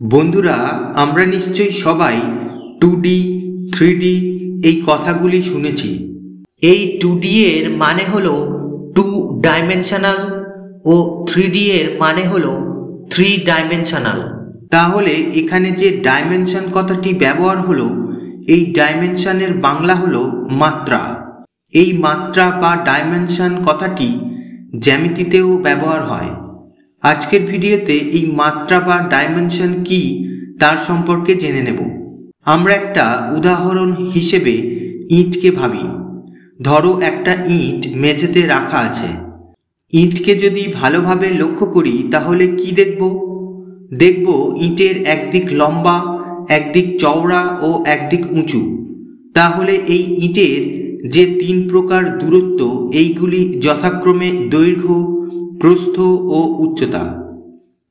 বন্ধুরা, আমরা নিশ্চয়ই সবাই 2D 3D এই কথাগুলি শুনেছি। এই 2D এর মানে হলো 2 ডাইমেনশনাল ও 3D এর মানে হলো 3 ডাইমেনশনাল। তাহলে এখানে যে ডাইমেনশন কথাটি ব্যবহার হলো, এই ডাইমেনশনের বাংলা হলো মাত্রা। এই মাত্রা বা ডাইমেনশন কথাটি জ্যামিতিতেও ব্যবহার হয়। আজকের ভিডিওতে এই মাত্রা বা ডাইমেনশন কি তার সম্পর্কে জেনে নেব। আমরা একটা উদাহরণ হিসেবে ইঁটকে ভাবি। ধরো একটা ইঁট মেঝেতে রাখা আছে। ইঁটকে যদি ভালোভাবে লক্ষ্য করি তাহলে কি দেখব? দেখব ইঁটের একদিক লম্বা, একদিক চওড়া ও একদিক উঁচু। তাহলে এই ইঁটের যে 3 প্রকার দূরত্ব, এইগুলি যথাক্রমে দৈর্ঘ্য, প্রস্থ ও উচ্চতা।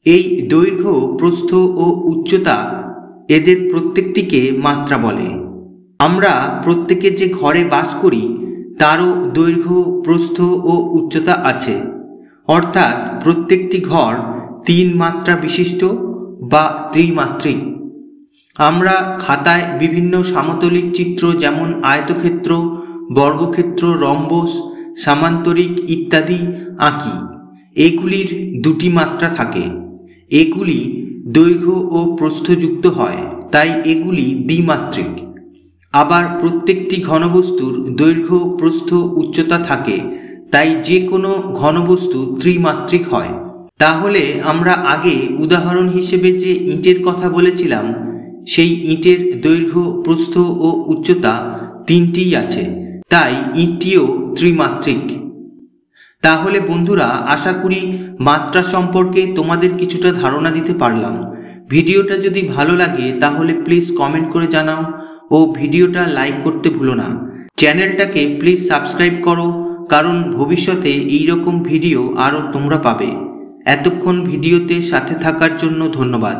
এই দৈর্ঘ্য, প্রস্থ ও উচ্চতা এদের প্রত্যেকটিকে মাত্রা বলে। আমরা প্রত্যেকে যে ঘরে বাস করি তারও দৈর্ঘ্য, প্রস্থ ও উচ্চতা আছে। অর্থাৎ প্রত্যেকটি ঘর 3 মাত্রা বিশিষ্ট বা ত্রিমাত্রিক। আমরা খাতায় বিভিন্ন সমতলিক চিত্র যেমন আয়তক্ষেত্র, বর্গক্ষেত্র, রম্বস, সামান্তরিক ইত্যাদি আঁকি। এগুলির 2টি মাত্রা থাকে। এগুলি দৈর্ঘ্য ও প্রস্থযুক্ত হয়, তাই এগুলি দ্বিমাত্রিক। আবার প্রত্যেকটি ঘনবস্তুর দৈর্ঘ্য, প্রস্থ, উচ্চতা থাকে, তাই যে কোনো ঘনবস্তু ত্রিমাত্রিক হয়। তাহলে আমরা আগে উদাহরণ হিসেবে যে ইঁটের কথা বলেছিলাম, সেই ইঁটের দৈর্ঘ্য, প্রস্থ ও উচ্চতা 3টিই আছে, তাই ইঁটটিও ত্রিমাত্রিক। তাহলে বন্ধুরা, আশা করি মাত্রা সম্পর্কে তোমাদের কিছুটা ধারণা দিতে পারলাম। ভিডিওটা যদি ভালো লাগে তাহলে প্লিজ কমেন্ট করে জানাও ও ভিডিওটা লাইক করতে ভুলো না। চ্যানেলটাকে প্লিজ সাবস্ক্রাইব করো, কারণ ভবিষ্যতে এইরকম ভিডিও আরও তোমরা পাবে। এতক্ষণ ভিডিওতে সাথে থাকার জন্য ধন্যবাদ।